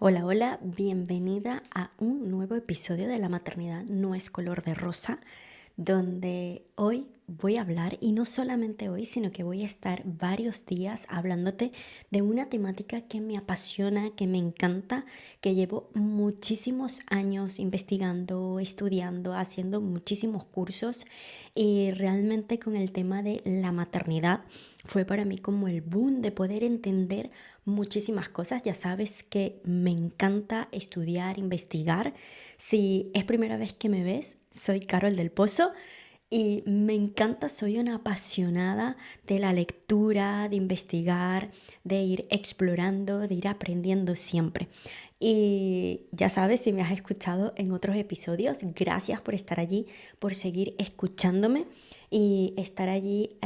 Hola, hola, bienvenida a un nuevo episodio de La maternidad no es color de rosa, donde hoy voy a hablar, y no solamente hoy, sino que voy a estar varios días hablándote de una temática que me apasiona, que me encanta, que llevo muchísimos años investigando, estudiando, haciendo muchísimos cursos y realmente con el tema de la maternidad fue para mí como el boom de poder entender muchísimas cosas. Ya sabes que me encanta estudiar, investigar. Si es primera vez que me ves, soy Carol del Pozo y me encanta, soy una apasionada de la lectura, de investigar, de ir explorando, de ir aprendiendo siempre. Y ya sabes, si me has escuchado en otros episodios, gracias por estar allí, por seguir escuchándome y estar allí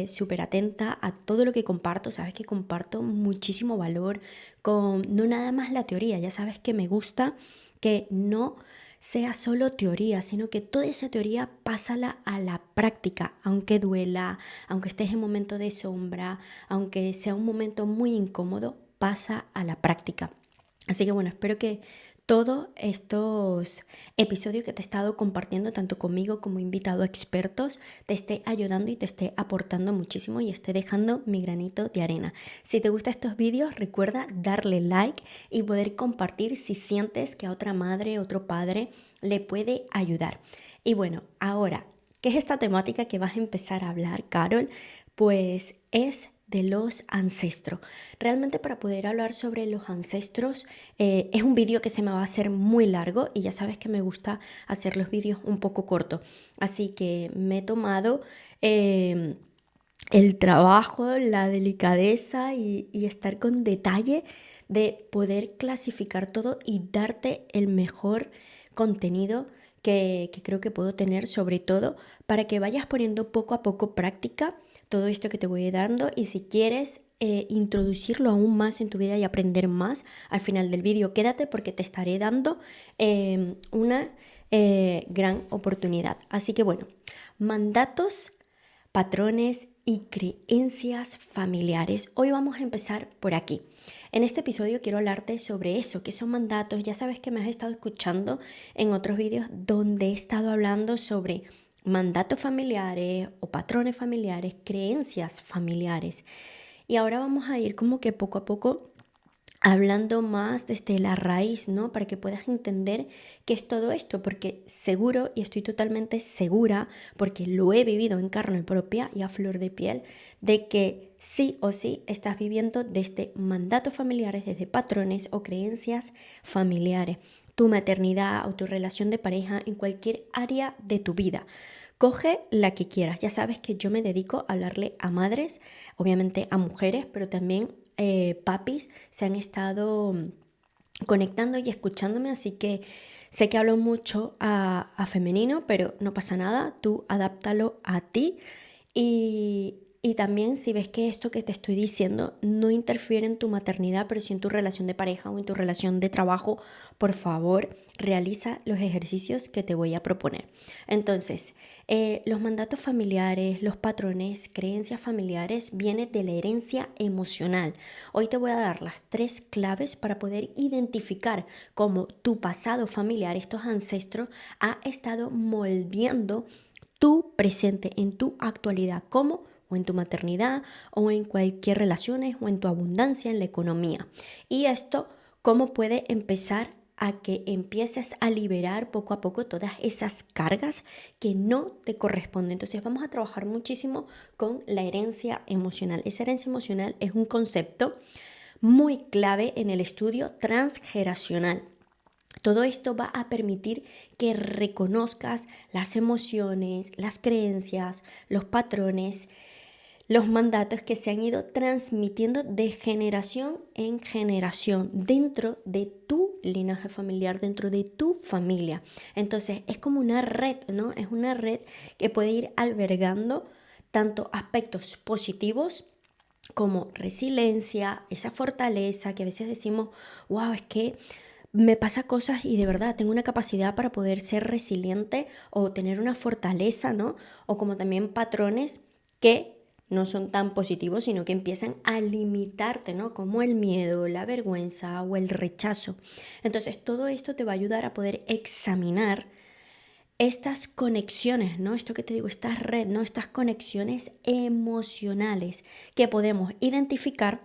súper atenta a todo lo que comparto. Sabes que comparto muchísimo valor con no nada más la teoría, ya sabes que me gusta que no sea solo teoría, sino que toda esa teoría pásala a la práctica, aunque duela, aunque estés en momento de sombra, aunque sea un momento muy incómodo, pasa a la práctica. Así que bueno, espero que todos estos episodios que te he estado compartiendo, tanto conmigo como invitado a expertos, te esté ayudando y te esté aportando muchísimo y esté dejando mi granito de arena. Si te gustan estos vídeos, recuerda darle like y poder compartir si sientes que a otra madre, otro padre le puede ayudar. Y bueno, ahora, ¿qué es esta temática que vas a empezar a hablar, Carol? Pues es de los ancestros. Realmente para poder hablar sobre los ancestros es un vídeo que se me va a hacer muy largo y ya sabes que me gusta hacer los vídeos un poco cortos. Así que me he tomado el trabajo, la delicadeza y estar con detalle de poder clasificar todo y darte el mejor contenido que creo que puedo tener, sobre todo para que vayas poniendo poco a poco práctica todo esto que te voy dando, y si quieres introducirlo aún más en tu vida y aprender más, al final del vídeo quédate porque te estaré dando una gran oportunidad. Así que bueno, mandatos, patrones y creencias familiares. Hoy vamos a empezar por aquí. En este episodio quiero hablarte sobre eso, que son mandatos. Ya sabes que me has estado escuchando en otros vídeos donde he estado hablando sobre mandatos familiares o patrones familiares, creencias familiares. Y ahora vamos a ir como que poco a poco hablando más desde la raíz, ¿no? Para que puedas entender qué es todo esto, porque seguro, y estoy totalmente segura, porque lo he vivido en carne propia y a flor de piel, de que sí o sí estás viviendo desde mandatos familiares, desde patrones o creencias familiares, tu maternidad o tu relación de pareja en cualquier área de tu vida. Coge la que quieras. Ya sabes que yo me dedico a hablarle a madres, obviamente a mujeres, pero también papis se han estado conectando y escuchándome, así que sé que hablo mucho a femenino, pero no pasa nada, tú adáptalo a ti y también si ves que esto que te estoy diciendo no interfiere en tu maternidad, pero sí en tu relación de pareja o en tu relación de trabajo, por favor, realiza los ejercicios que te voy a proponer. Entonces, los mandatos familiares, los patrones, creencias familiares vienen de la herencia emocional. Hoy te voy a dar las 3 claves para poder identificar cómo tu pasado familiar, estos ancestros, ha estado moldeando tu presente en tu actualidad, como o en tu maternidad o en cualquier relaciones o en tu abundancia en la economía. Y esto, cómo puede empezar a que empieces a liberar poco a poco todas esas cargas que no te corresponden. Entonces vamos a trabajar muchísimo con la herencia emocional. Esa herencia emocional es un concepto muy clave en el estudio transgeneracional. Todo esto va a permitir que reconozcas las emociones, las creencias, los patrones, los mandatos que se han ido transmitiendo de generación en generación dentro de tu linaje familiar, dentro de tu familia. Entonces es como una red, ¿no? Es una red que puede ir albergando tanto aspectos positivos como resiliencia, esa fortaleza que a veces decimos, wow, es que me pasa cosas y de verdad tengo una capacidad para poder ser resiliente o tener una fortaleza, ¿no? O como también patrones que no son tan positivos, sino que empiezan a limitarte, ¿no? Como el miedo, la vergüenza o el rechazo. Entonces, todo esto te va a ayudar a poder examinar estas conexiones, ¿no? Esto que te digo, esta red, ¿no? Estas conexiones emocionales que podemos identificar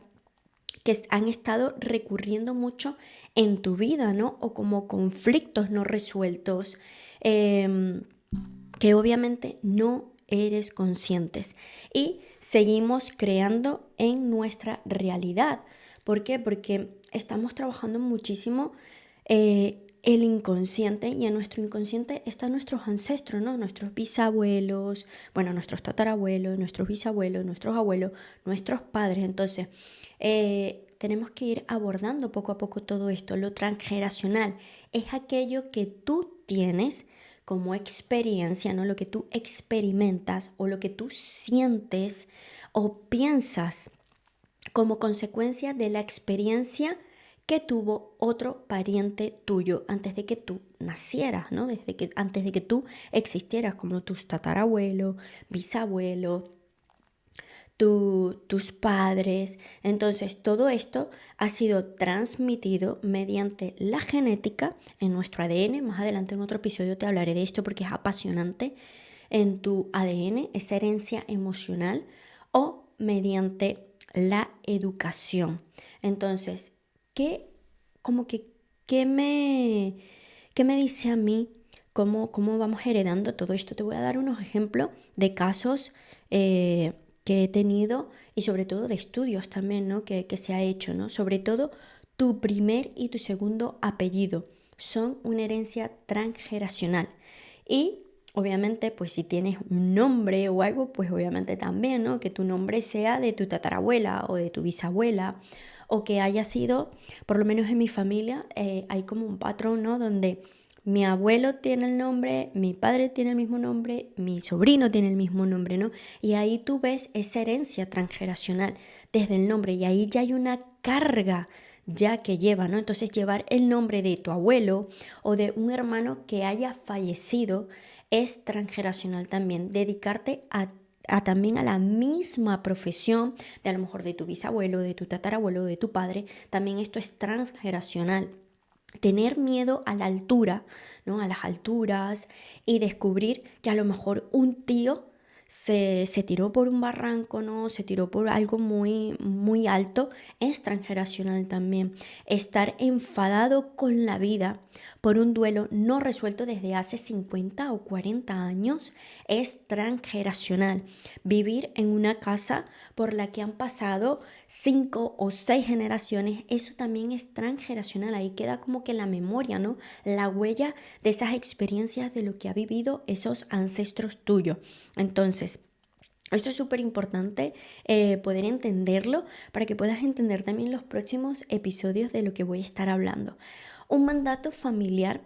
que han estado recurriendo mucho en tu vida, ¿no? O como conflictos no resueltos, que obviamente no eres conscientes. Y seguimos creando en nuestra realidad. ¿Por qué? Porque estamos trabajando muchísimo el inconsciente, y en nuestro inconsciente están nuestros ancestros, ¿no? Nuestros bisabuelos, bueno, nuestros tatarabuelos, nuestros bisabuelos, nuestros abuelos, nuestros padres. Entonces, tenemos que ir abordando poco a poco todo esto. Lo transgeneracional es aquello que tú tienes como experiencia, ¿no? Lo que tú experimentas o lo que tú sientes o piensas como consecuencia de la experiencia que tuvo otro pariente tuyo antes de que tú nacieras, ¿no? Antes de que tú existieras, como tus tatarabuelos, bisabuelos, tus padres. Entonces, todo esto ha sido transmitido mediante la genética en nuestro ADN. Más adelante en otro episodio te hablaré de esto porque es apasionante. En tu ADN, esa herencia emocional, o mediante la educación. Entonces, ¿qué, como que, qué me, qué me dice a mí? ¿Cómo vamos heredando todo esto? Te voy a dar unos ejemplos de casos que he tenido, y sobre todo de estudios también, ¿no? que se ha hecho, ¿no? Sobre todo tu primer y tu segundo apellido son una herencia transgeneracional. Y obviamente, pues si tienes un nombre o algo, pues obviamente también, ¿no? Que tu nombre sea de tu tatarabuela o de tu bisabuela, o que haya sido, por lo menos en mi familia, hay como un patrón, ¿no? Donde mi abuelo tiene el nombre, mi padre tiene el mismo nombre, mi sobrino tiene el mismo nombre, ¿no? Y ahí tú ves esa herencia transgeneracional desde el nombre, y ahí ya hay una carga ya que lleva, ¿no? Entonces, llevar el nombre de tu abuelo o de un hermano que haya fallecido es transgeneracional también. Dedicarte también a la misma profesión de a lo mejor de tu bisabuelo, de tu tatarabuelo, de tu padre, también esto es transgeneracional. Tener miedo a la altura, ¿no? A las alturas, y descubrir que a lo mejor un tío se tiró por un barranco, ¿no? Se tiró por algo muy, muy alto, es transgeneracional también. Estar enfadado con la vida por un duelo no resuelto desde hace 50 o 40 años es transgeneracional. Vivir en una casa por la que han pasado 5 o 6 generaciones, eso también es transgeneracional. Ahí queda como que la memoria, ¿no? La huella de esas experiencias, de lo que ha vivido esos ancestros tuyos. Entonces, esto es súper importante poder entenderlo, para que puedas entender también los próximos episodios de lo que voy a estar hablando. Un mandato familiar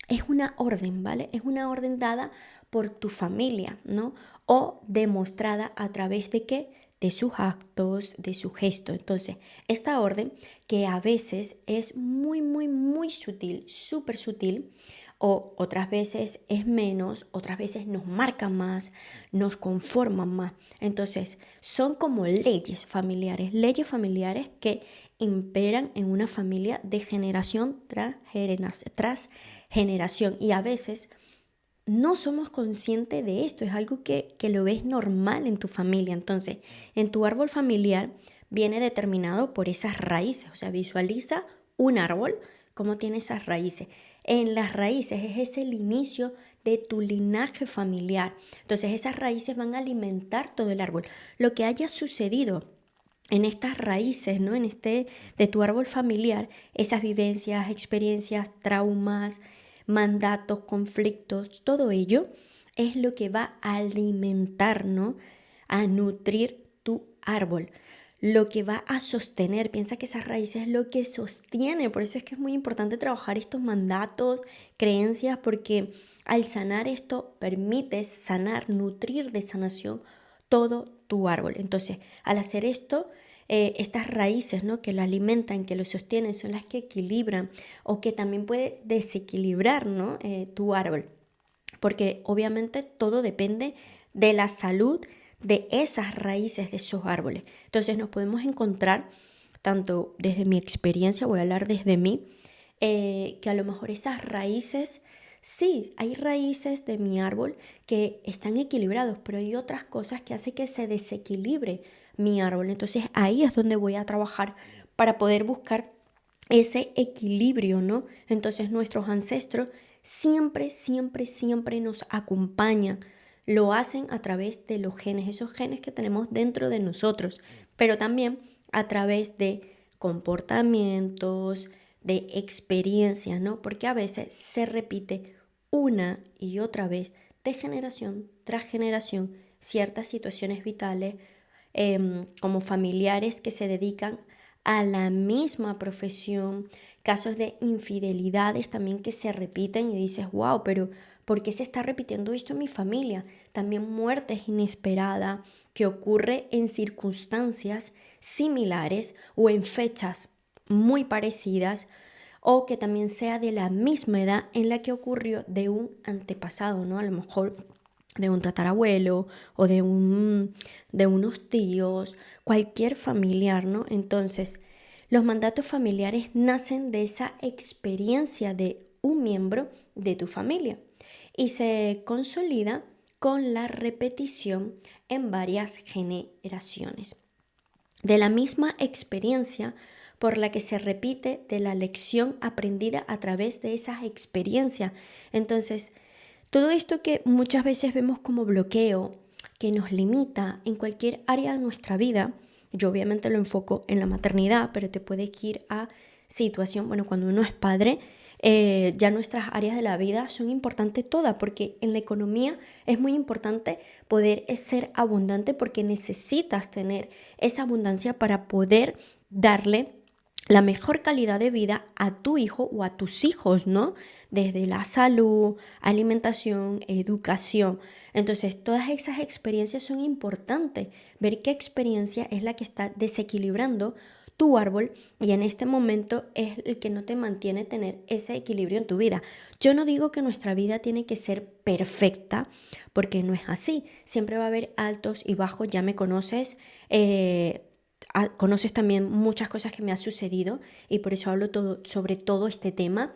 es una orden, ¿vale? Es una orden dada por tu familia, ¿no? O demostrada a través de qué, de sus actos, de su gesto. Entonces, esta orden, que a veces es muy, muy, muy sutil, súper sutil, o otras veces es menos, otras veces nos marcan más, nos conforman más. Entonces, son como leyes familiares que imperan en una familia de generación tras generación. Y a veces no somos conscientes de esto, es algo que lo ves normal en tu familia. Entonces, en tu árbol familiar viene determinado por esas raíces, o sea, visualiza un árbol, cómo tiene esas raíces. En las raíces es el inicio de tu linaje familiar. Entonces, esas raíces van a alimentar todo el árbol. Lo que haya sucedido en estas raíces, ¿no? De tu árbol familiar, esas vivencias, experiencias, traumas, mandatos, conflictos, todo ello es lo que va a alimentar, ¿no? A nutrir tu árbol, lo que va a sostener. Piensa que esas raíces es lo que sostiene. Por eso es que es muy importante trabajar estos mandatos, creencias, porque al sanar esto permites sanar, nutrir de sanación todo tu árbol. Entonces, al hacer esto, estas raíces, ¿no? Que lo alimentan, que lo sostienen, son las que equilibran, o que también puede desequilibrar, ¿no? Tu árbol, porque obviamente todo depende de la salud de esas raíces de esos árboles. Entonces nos podemos encontrar, tanto desde mi experiencia, voy a hablar desde mí, que a lo mejor esas raíces, sí, hay raíces de mi árbol que están equilibrados, pero hay otras cosas que hacen que se desequilibre mi árbol. Entonces ahí es donde voy a trabajar para poder buscar ese equilibrio, ¿no? Entonces nuestros ancestros siempre, siempre, siempre nos acompañan. Lo hacen a través de los genes, esos genes que tenemos dentro de nosotros, pero también a través de comportamientos, de experiencias, ¿no? Porque a veces se repite una y otra vez de generación tras generación ciertas situaciones vitales, como familiares que se dedican a la misma profesión, casos de infidelidades también que se repiten y dices, wow, pero ¿por qué se está repitiendo esto en mi familia? También muertes inesperadas que ocurre en circunstancias similares o en fechas muy parecidas, o que también sea de la misma edad en la que ocurrió de un antepasado, ¿no? A lo mejor de un tatarabuelo o de unos tíos, cualquier familiar, ¿no? Entonces, los mandatos familiares nacen de esa experiencia de un miembro de tu familia y se consolida con la repetición en varias generaciones. De la misma experiencia por la que se repite de la lección aprendida a través de esas experiencias. Entonces, todo esto que muchas veces vemos como bloqueo, que nos limita en cualquier área de nuestra vida, yo obviamente lo enfoco en la maternidad, pero te puedes ir a situación, bueno, cuando uno es padre, ya nuestras áreas de la vida son importantes todas, porque en la economía es muy importante poder ser abundante porque necesitas tener esa abundancia para poder darle la mejor calidad de vida a tu hijo o a tus hijos, ¿no? Desde la salud, alimentación, educación. Entonces, todas esas experiencias son importantes. Ver qué experiencia es la que está desequilibrando tu árbol y en este momento es el que no te mantiene tener ese equilibrio en tu vida. Yo no digo que nuestra vida tiene que ser perfecta, porque no es así. Siempre va a haber altos y bajos, ya me conoces. Conoces también muchas cosas que me han sucedido y por eso hablo sobre todo este tema.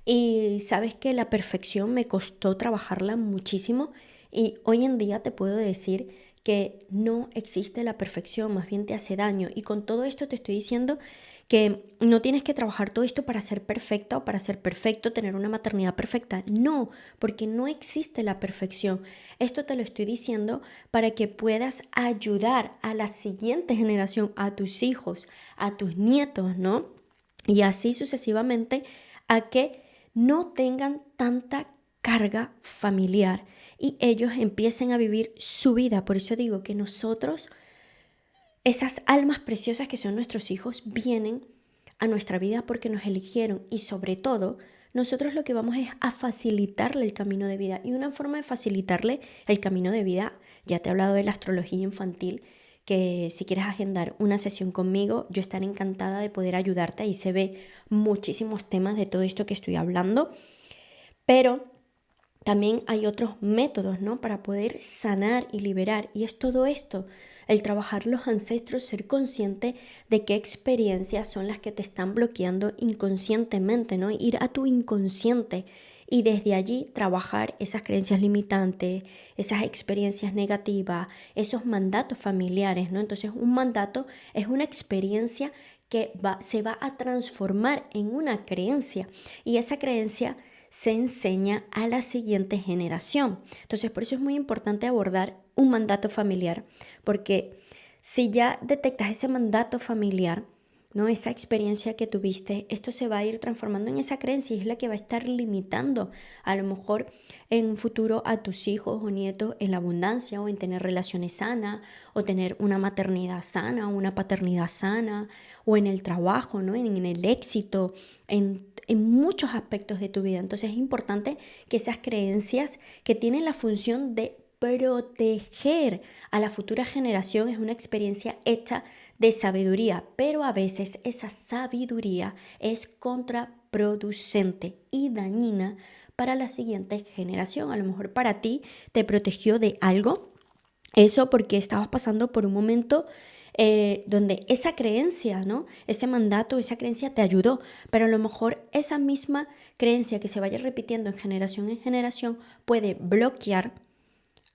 Y sabes que la perfección me costó trabajarla muchísimo y hoy en día te puedo decir que no existe la perfección, más bien te hace daño. Y con todo esto te estoy diciendo que no tienes que trabajar todo esto para ser perfecta o para ser perfecto, tener una maternidad perfecta. No, porque no existe la perfección. Esto te lo estoy diciendo para que puedas ayudar a la siguiente generación, a tus hijos, a tus nietos, ¿no? Y así sucesivamente, a que no tengan tanta carga familiar y ellos empiecen a vivir su vida. Por eso digo que nosotros, esas almas preciosas que son nuestros hijos, vienen a nuestra vida porque nos eligieron y sobre todo nosotros lo que vamos es a facilitarle el camino de vida. Y una forma de facilitarle el camino de vida, ya te he hablado de la astrología infantil, que si quieres agendar una sesión conmigo, yo estaré encantada de poder ayudarte. Ahí se ve muchísimos temas de todo esto que estoy hablando, pero también hay otros métodos, ¿no? Para poder sanar y liberar. Y es todo esto, el trabajar los ancestros, ser consciente de qué experiencias son las que te están bloqueando inconscientemente, ¿no? Ir a tu inconsciente y desde allí trabajar esas creencias limitantes, esas experiencias negativas, esos mandatos familiares, ¿no? Entonces, un mandato es una experiencia que se va a transformar en una creencia y esa creencia se enseña a la siguiente generación. Entonces, por eso es muy importante abordar un mandato familiar, porque si ya detectas ese mandato familiar, ¿no? Esa experiencia que tuviste, esto se va a ir transformando en esa creencia y es la que va a estar limitando a lo mejor en un futuro a tus hijos o nietos en la abundancia o en tener relaciones sanas o tener una maternidad sana o una paternidad sana o en el trabajo, ¿no? En el éxito, en muchos aspectos de tu vida. Entonces es importante que esas creencias que tienen la función de proteger a la futura generación es una experiencia hecha de sabiduría, pero a veces esa sabiduría es contraproducente y dañina para la siguiente generación. A lo mejor para ti te protegió de algo Eso porque estabas pasando por un momento donde esa creencia, ¿no? Ese mandato, esa creencia te ayudó, pero a lo mejor esa misma creencia que se vaya repitiendo en generación puede bloquear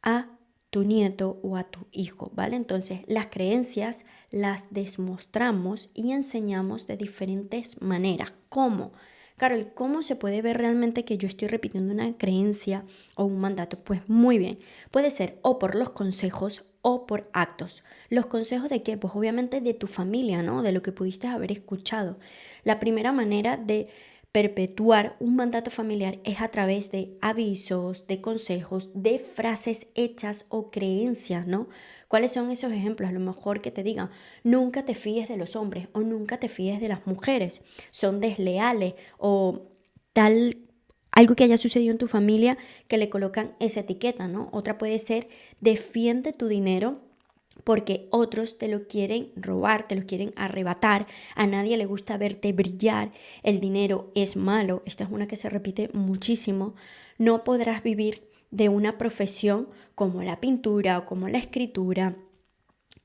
a tu nieto o a tu hijo, ¿vale? Entonces, las creencias las demostramos y enseñamos de diferentes maneras. ¿Cómo? Claro, el cómo se puede ver realmente que yo estoy repitiendo una creencia o un mandato. Pues muy bien, puede ser o por los consejos o por actos. ¿Los consejos de qué? Pues obviamente de tu familia, ¿no? De lo que pudiste haber escuchado. La primera manera de perpetuar un mandato familiar es a través de avisos, de consejos, de frases hechas o creencias, ¿no? ¿Cuáles son esos ejemplos? A lo mejor que te digan, nunca te fíes de los hombres o nunca te fíes de las mujeres, son desleales o tal, algo que haya sucedido en tu familia que le colocan esa etiqueta, ¿no? Otra puede ser, defiende tu dinero porque otros te lo quieren robar, te lo quieren arrebatar, a nadie le gusta verte brillar, el dinero es malo, esta es una que se repite muchísimo, no podrás vivir de una profesión como la pintura o como la escritura.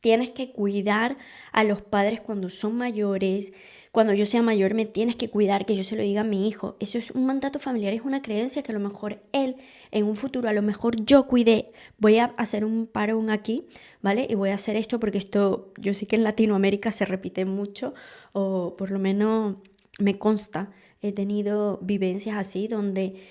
Tienes que cuidar a los padres cuando son mayores. Cuando yo sea mayor me tienes que cuidar, que yo se lo diga a mi hijo. Eso es un mandato familiar, es una creencia que a lo mejor él en un futuro, a lo mejor yo cuidé. Voy a hacer un parón aquí, ¿vale? Y voy a hacer esto porque esto yo sé que en Latinoamérica se repite mucho, o por lo menos me consta. He tenido vivencias así donde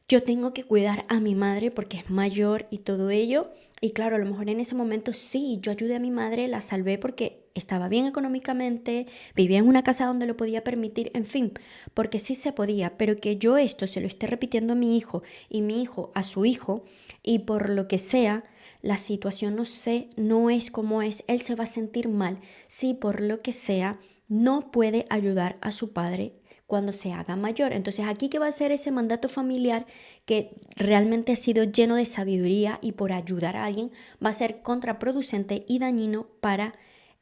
yo tengo que cuidar a mi madre porque es mayor y todo ello. Y claro, a lo mejor en ese momento sí, yo ayudé a mi madre, la salvé porque estaba bien económicamente, vivía en una casa donde lo podía permitir, en fin, porque sí se podía, pero que yo esto se lo esté repitiendo a mi hijo y mi hijo a su hijo y por lo que sea, la situación no sé, no es como es, él se va a sentir mal si por lo que sea no puede ayudar a su padre cuando se haga mayor. Entonces, aquí que va a ser ese mandato familiar que realmente ha sido lleno de sabiduría y por ayudar a alguien, va a ser contraproducente y dañino para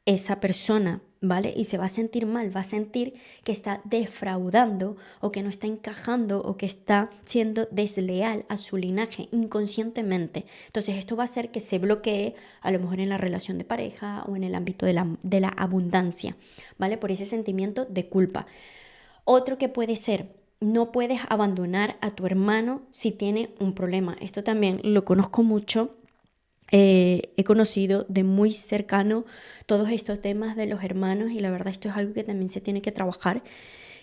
esa persona, ¿vale? Y se va a sentir mal, va a sentir que está defraudando o que no está encajando o que está siendo desleal a su linaje inconscientemente. Entonces esto va a hacer que se bloquee a lo mejor en la relación de pareja o en el ámbito de la abundancia, ¿vale? Por ese sentimiento de culpa. Otro que puede ser, no puedes abandonar a tu hermano si tiene un problema. Esto también lo conozco mucho. He conocido de muy cercano todos estos temas de los hermanos y la verdad esto es algo que también se tiene que trabajar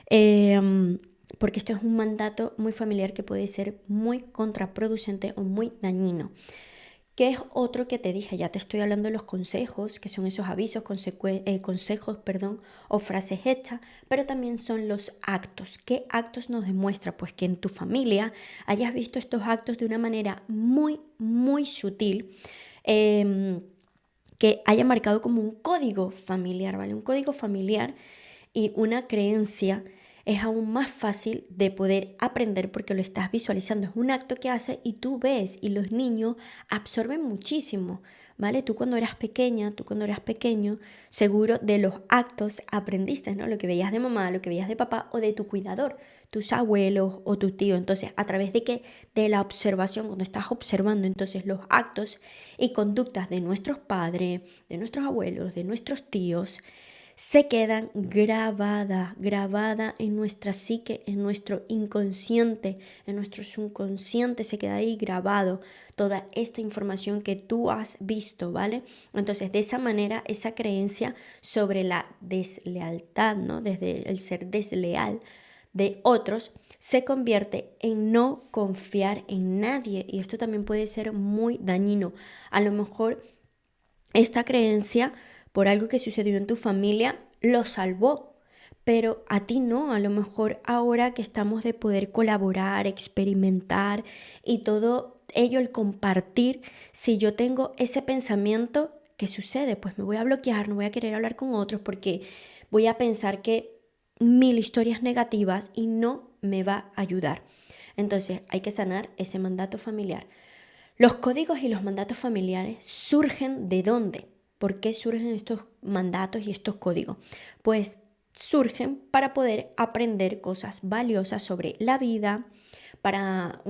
porque esto es un mandato muy familiar que puede ser muy contraproducente o muy dañino. ¿Qué es otro que te dije? Ya te estoy hablando de los consejos, que son esos avisos, consejos, perdón, o frases hechas, pero también son los actos. ¿Qué actos nos demuestra? Pues que en tu familia hayas visto estos actos de una manera muy, muy sutil, que haya marcado como un código familiar, ¿vale? Un código familiar y una creencia es aún más fácil de poder aprender porque lo estás visualizando. Es un acto que hace y tú ves y los niños absorben muchísimo, ¿vale? Tú cuando eras pequeña, tú cuando eras pequeño, seguro de los actos aprendiste, ¿no? Lo que veías de mamá, lo que veías de papá o de tu cuidador, tus abuelos o tu tío. Entonces, a través de qué? De la observación, cuando estás observando entonces los actos y conductas de nuestros padres, de nuestros abuelos, de nuestros tíos, se quedan grabada en nuestra psique, en nuestro inconsciente, en nuestro subconsciente, se queda ahí grabado toda esta información que tú has visto, ¿vale? Entonces, de esa manera, esa creencia sobre la deslealtad, ¿no? Desde el ser desleal de otros, se convierte en no confiar en nadie y esto también puede ser muy dañino. A lo mejor esta creencia, por algo que sucedió en tu familia, lo salvó, pero a ti no. A lo mejor ahora que estamos de poder colaborar, experimentar y todo ello, el compartir, si yo tengo ese pensamiento, ¿qué sucede? Pues me voy a bloquear, no voy a querer hablar con otros porque voy a pensar que mil historias negativas y no me va a ayudar. Entonces hay que sanar ese mandato familiar. Los códigos y los mandatos familiares surgen ¿de dónde? ¿Por qué surgen estos mandatos y estos códigos? Pues surgen para poder aprender cosas valiosas sobre la vida, para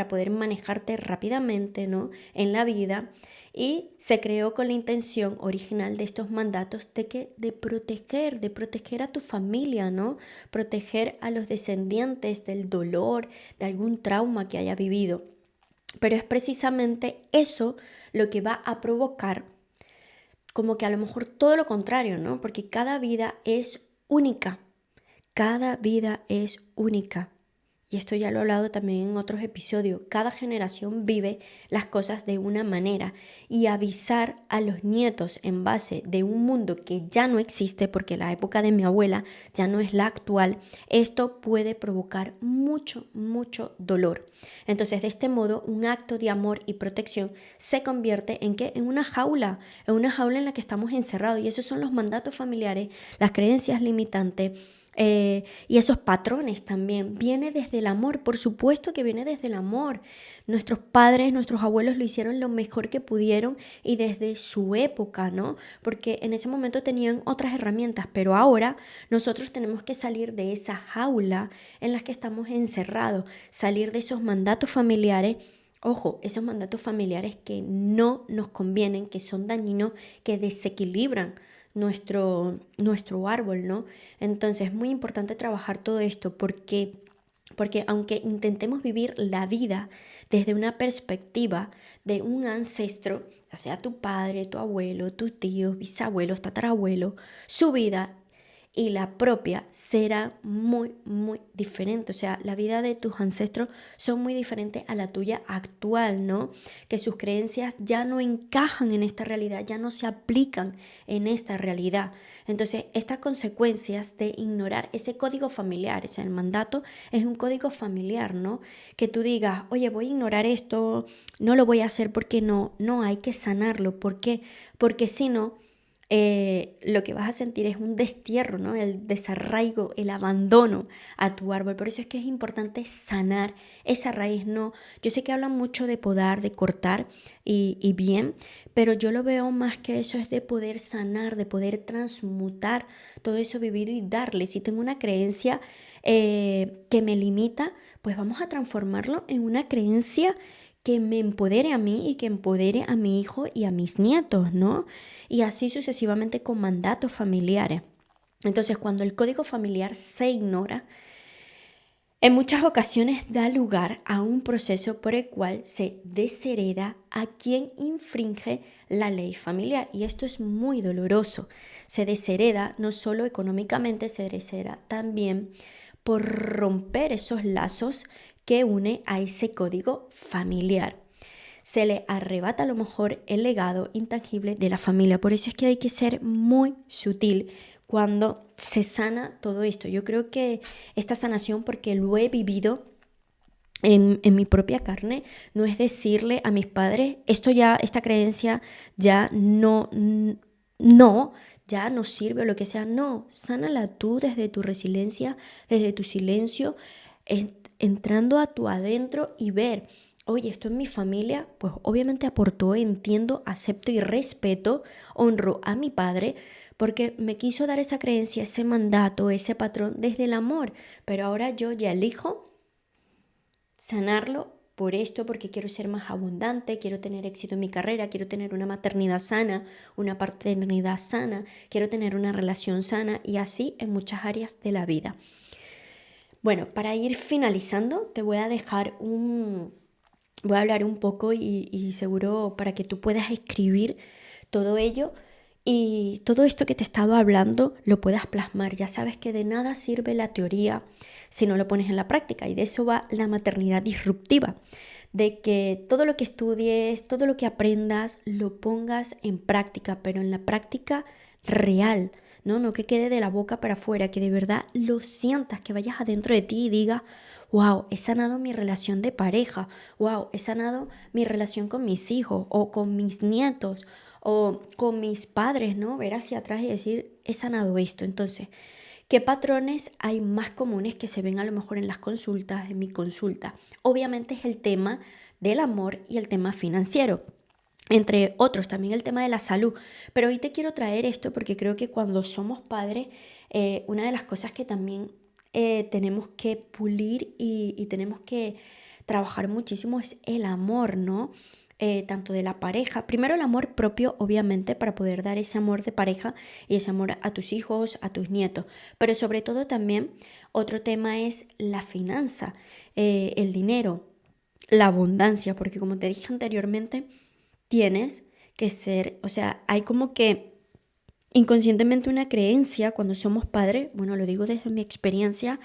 poder manejarte rápidamente, ¿no? En la vida. Y se creó con la intención original de estos mandatos de proteger a tu familia, ¿no? Proteger a los descendientes del dolor, de algún trauma que haya vivido. Pero es precisamente eso lo que va a provocar como que a lo mejor todo lo contrario, ¿no? Porque cada vida es única, cada vida es única. Y esto ya lo he hablado también en otros episodios. Cada generación vive las cosas de una manera y avisar a los nietos en base de un mundo que ya no existe, porque la época de mi abuela ya no es la actual, esto puede provocar mucho, mucho dolor. Entonces, de este modo, un acto de amor y protección se convierte en ¿qué? En una jaula en la que estamos encerrados. Y esos son los mandatos familiares, las creencias limitantes, y esos patrones también. Viene desde el amor, por supuesto que viene desde el amor. Nuestros padres, nuestros abuelos lo hicieron lo mejor que pudieron y desde su época, ¿no? Porque en ese momento tenían otras herramientas, pero ahora nosotros tenemos que salir de esa jaula en la que estamos encerrados, salir de esos mandatos familiares. Ojo, esos mandatos familiares que no nos convienen, que son dañinos, que desequilibran nuestro árbol, ¿no? Entonces es muy importante trabajar todo esto porque aunque intentemos vivir la vida desde una perspectiva de un ancestro, ya sea tu padre, tu abuelo, tus tíos, bisabuelos, tatarabuelos, su vida y la propia será muy, muy diferente. O sea, la vida de tus ancestros son muy diferentes a la tuya actual, ¿no? Que sus creencias ya no encajan en esta realidad, ya no se aplican en esta realidad. Entonces, estas consecuencias de ignorar ese código familiar, o sea, el mandato es un código familiar, ¿no? Que tú digas, oye, voy a ignorar esto, no lo voy a hacer porque no, hay que sanarlo. ¿Por qué? Porque si no, lo que vas a sentir es un destierro, ¿no? El desarraigo, el abandono a tu árbol. Por eso es que es importante sanar esa raíz, ¿no? Yo sé que hablan mucho de podar, de cortar y bien, pero yo lo veo más que eso es de poder sanar, de poder transmutar todo eso vivido y darle. Si tengo una creencia que me limita, pues vamos a transformarlo en una creencia que me empodere a mí y que empodere a mi hijo y a mis nietos, ¿no? Y así sucesivamente con mandatos familiares. Entonces, cuando el código familiar se ignora, en muchas ocasiones da lugar a un proceso por el cual se deshereda a quien infringe la ley familiar. Y esto es muy doloroso. Se deshereda no solo económicamente, se deshereda también por romper esos lazos que une a ese código familiar. Se le arrebata a lo mejor el legado intangible de la familia. Por eso es que hay que ser muy sutil cuando se sana todo esto. Yo creo que esta sanación, porque lo he vivido en mi propia carne, no es decirle a mis padres, esta creencia ya ya no sirve o lo que sea. No, sánala tú desde tu resiliencia, desde tu silencio, entrando a tu adentro y ver, oye, esto en mi familia, pues obviamente aportó, entiendo, acepto y respeto, honro a mi padre, porque me quiso dar esa creencia, ese mandato, ese patrón desde el amor, pero ahora yo ya elijo sanarlo por esto, porque quiero ser más abundante, quiero tener éxito en mi carrera, quiero tener una maternidad sana, una paternidad sana, quiero tener una relación sana y así en muchas áreas de la vida. Bueno, para ir finalizando, te voy a voy a hablar un poco y seguro para que tú puedas escribir todo ello y todo esto que te he estado hablando lo puedas plasmar. Ya sabes que de nada sirve la teoría si no lo pones en la práctica, y de eso va la maternidad disruptiva, de que todo lo que estudies, todo lo que aprendas, lo pongas en práctica, pero en la práctica real, ¿no? No que quede de la boca para afuera, que de verdad lo sientas, que vayas adentro de ti y digas, wow, he sanado mi relación de pareja, wow, he sanado mi relación con mis hijos o con mis nietos o con mis padres, ¿no? Ver hacia atrás y decir, he sanado esto. Entonces, ¿qué patrones hay más comunes que se ven a lo mejor en las consultas, en mi consulta? Obviamente es el tema del amor y el tema financiero. Entre otros, también el tema de la salud. Pero hoy te quiero traer esto porque creo que cuando somos padres, una de las cosas que también tenemos que pulir y tenemos que trabajar muchísimo es el amor, ¿no? Tanto de la pareja, primero el amor propio, obviamente, para poder dar ese amor de pareja y ese amor a tus hijos, a tus nietos, pero sobre todo también otro tema es la finanza, el dinero, la abundancia, porque como te dije anteriormente, tienes que ser, o sea, hay como que inconscientemente una creencia cuando somos padres, bueno, lo digo desde mi experiencia,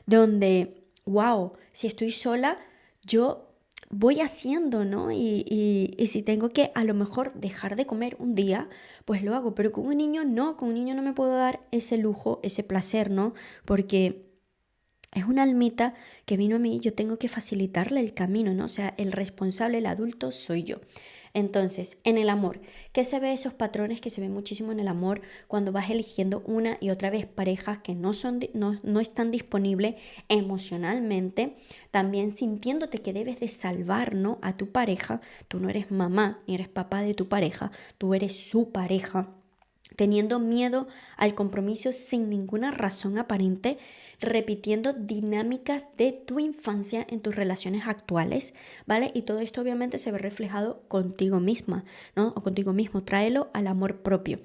donde, wow, si estoy sola, yo voy haciendo, ¿no? Y si tengo que a lo mejor dejar de comer un día, pues lo hago, pero con un niño no, con un niño no me puedo dar ese lujo, ese placer, ¿no? Porque es una almita que vino a mí, yo tengo que facilitarle el camino, ¿no? O sea, el responsable, el adulto soy yo. Entonces, en el amor, ¿qué se ve esos patrones que se ven muchísimo en el amor cuando vas eligiendo una y otra vez parejas que no están disponibles emocionalmente, también sintiéndote que debes de salvar, ¿no? A tu pareja, tú no eres mamá ni eres papá de tu pareja, tú eres su pareja, teniendo miedo al compromiso sin ninguna razón aparente, repitiendo dinámicas de tu infancia en tus relaciones actuales, ¿vale? Y todo esto obviamente se ve reflejado contigo misma, ¿no? O contigo mismo, tráelo al amor propio.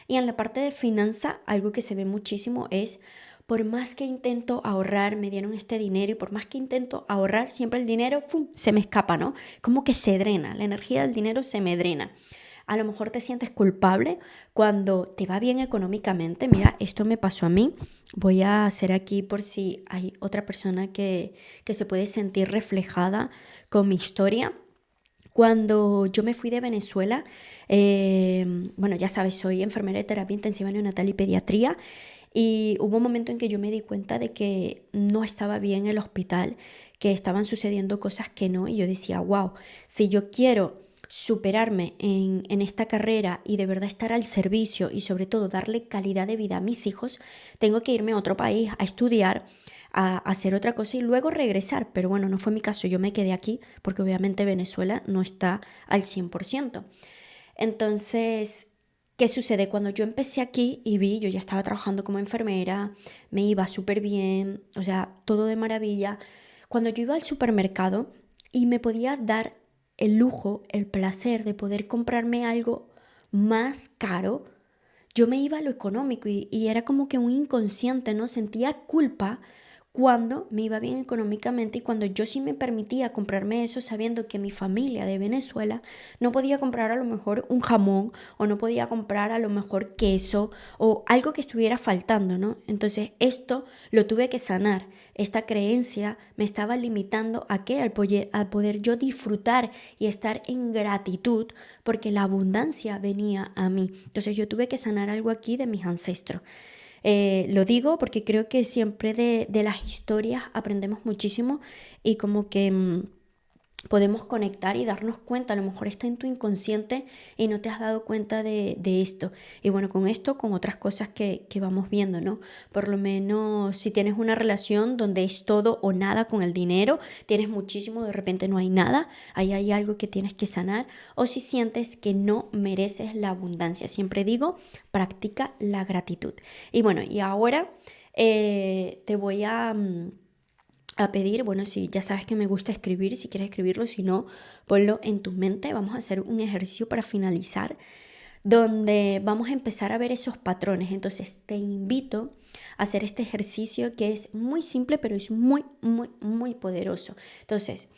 Y en la parte de finanza, algo que se ve muchísimo es, por más que intento ahorrar, me dieron este dinero y por más que intento ahorrar, siempre el dinero ¡fum!, se me escapa, ¿no? Como que se drena, la energía del dinero se me drena. A lo mejor te sientes culpable cuando te va bien económicamente. Mira, esto me pasó a mí. Voy a hacer aquí por si hay otra persona que se puede sentir reflejada con mi historia. Cuando yo me fui de Venezuela, bueno, ya sabes, soy enfermera de terapia intensiva neonatal y pediatría. Y hubo un momento en que yo me di cuenta de que no estaba bien el hospital, que estaban sucediendo cosas que no. Y yo decía, wow, si yo quiero superarme en esta carrera y de verdad estar al servicio y sobre todo darle calidad de vida a mis hijos, tengo que irme a otro país a estudiar, a hacer otra cosa y luego regresar. Pero bueno, no fue mi caso, yo me quedé aquí porque obviamente Venezuela no está al 100%. Entonces, ¿qué sucede? Cuando yo empecé aquí y vi, yo ya estaba trabajando como enfermera, me iba súper bien, o sea, todo de maravilla. Cuando yo iba al supermercado y me podía dar el lujo, el placer de poder comprarme algo más caro, yo me iba a lo económico y era como que un inconsciente, ¿no? Sentía culpa cuando me iba bien económicamente y cuando yo sí me permitía comprarme eso sabiendo que mi familia de Venezuela no podía comprar a lo mejor un jamón o no podía comprar a lo mejor queso o algo que estuviera faltando, ¿no? Entonces esto lo tuve que sanar. Esta creencia me estaba limitando a qué, al poder yo disfrutar y estar en gratitud porque la abundancia venía a mí. Entonces yo tuve que sanar algo aquí de mis ancestros. Lo digo porque creo que siempre de las historias aprendemos muchísimo y como que podemos conectar y darnos cuenta, a lo mejor está en tu inconsciente y no te has dado cuenta de esto. Y bueno, con esto, con otras cosas que vamos viendo, ¿no? Por lo menos si tienes una relación donde es todo o nada con el dinero, tienes muchísimo, de repente no hay nada, ahí hay algo que tienes que sanar, o si sientes que no mereces la abundancia. Siempre digo, practica la gratitud. Y bueno, y ahora te voy a pedir, bueno, si ya sabes que me gusta escribir, si quieres escribirlo, si no, ponlo en tu mente. Vamos a hacer un ejercicio para finalizar, donde vamos a empezar a ver esos patrones. Entonces te invito a hacer este ejercicio que es muy simple, pero es muy, muy, muy poderoso. Entonces,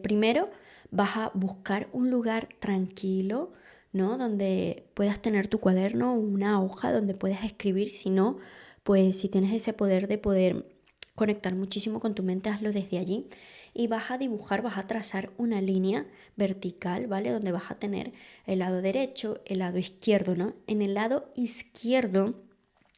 primero vas a buscar un lugar tranquilo, ¿no? Donde puedas tener tu cuaderno, una hoja donde puedas escribir. Si no, pues si tienes ese poder de poder conectar muchísimo con tu mente, hazlo desde allí y vas a dibujar, vas a trazar una línea vertical, ¿vale? Donde vas a tener el lado derecho, el lado izquierdo, ¿no? En el lado izquierdo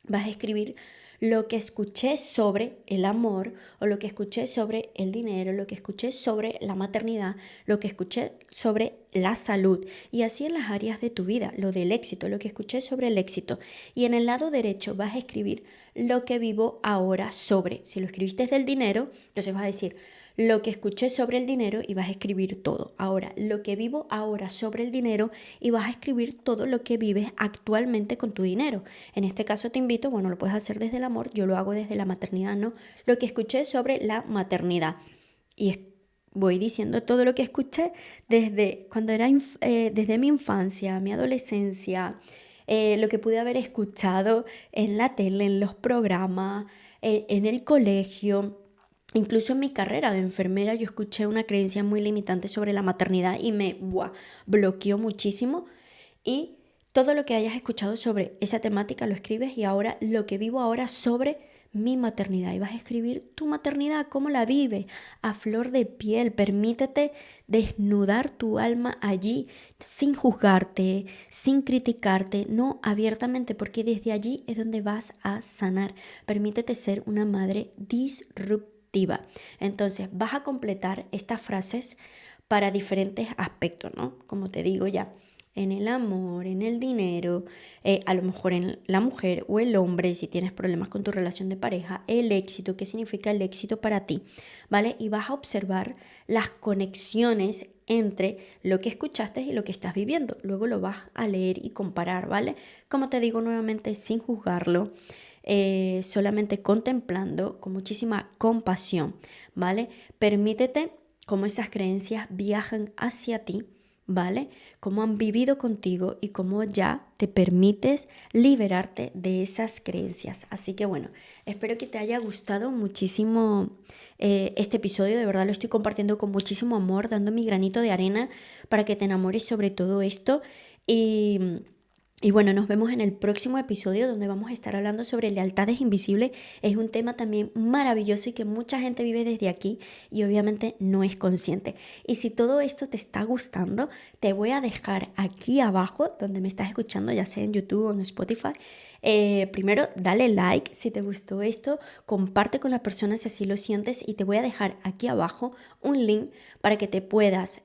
vas a escribir lo que escuché sobre el amor o lo que escuché sobre el dinero, lo que escuché sobre la maternidad, lo que escuché sobre la salud y así en las áreas de tu vida, lo del éxito, lo que escuché sobre el éxito. Y en el lado derecho vas a escribir lo que vivo ahora sobre. Si lo escribiste del dinero, entonces vas a decir lo que escuché sobre el dinero y vas a escribir todo. Ahora, lo que vivo ahora sobre el dinero y vas a escribir todo lo que vives actualmente con tu dinero. En este caso te invito, bueno, lo puedes hacer desde el amor, yo lo hago desde la maternidad, ¿no? Lo que escuché sobre la maternidad. Y voy diciendo todo lo que escuché desde cuando era desde mi infancia, mi adolescencia, lo que pude haber escuchado en la tele, en los programas, en el colegio. Incluso en mi carrera de enfermera yo escuché una creencia muy limitante sobre la maternidad y me bloqueó muchísimo. Y todo lo que hayas escuchado sobre esa temática lo escribes y ahora lo que vivo ahora sobre mi maternidad. Y vas a escribir tu maternidad, cómo la vives, a flor de piel. Permítete desnudar tu alma allí sin juzgarte, sin criticarte, no abiertamente, porque desde allí es donde vas a sanar. Permítete ser una madre disruptiva. Entonces vas a completar estas frases para diferentes aspectos, ¿no? Como te digo ya, en el amor, en el dinero, a lo mejor en la mujer o el hombre, si tienes problemas con tu relación de pareja, el éxito, qué significa el éxito para ti, ¿vale? Y vas a observar las conexiones entre lo que escuchaste y lo que estás viviendo. Luego lo vas a leer y comparar, ¿vale? Como te digo nuevamente, sin juzgarlo, solamente contemplando con muchísima compasión, ¿vale? Permítete cómo esas creencias viajan hacia ti, ¿vale? Cómo han vivido contigo y cómo ya te permites liberarte de esas creencias. Así que bueno, espero que te haya gustado muchísimo este episodio. De verdad lo estoy compartiendo con muchísimo amor, dando mi granito de arena para que te enamores sobre todo esto. Y bueno, nos vemos en el próximo episodio donde vamos a estar hablando sobre lealtades invisibles. Es un tema también maravilloso y que mucha gente vive desde aquí y obviamente no es consciente. Y si todo esto te está gustando, te voy a dejar aquí abajo donde me estás escuchando, ya sea en YouTube o en Spotify. Primero, dale like si te gustó esto, comparte con las personas si así lo sientes y te voy a dejar aquí abajo un link para que te puedas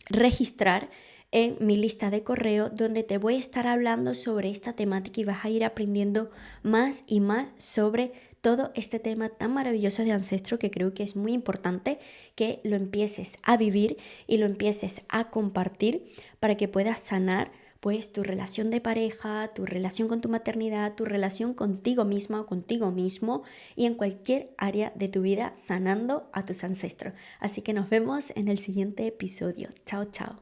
registrar en mi lista de correo donde te voy a estar hablando sobre esta temática y vas a ir aprendiendo más y más sobre todo este tema tan maravilloso de ancestro que creo que es muy importante que lo empieces a vivir y lo empieces a compartir para que puedas sanar pues tu relación de pareja, tu relación con tu maternidad, tu relación contigo misma o contigo mismo y en cualquier área de tu vida sanando a tus ancestros. Así que nos vemos en el siguiente episodio. Chao, chao.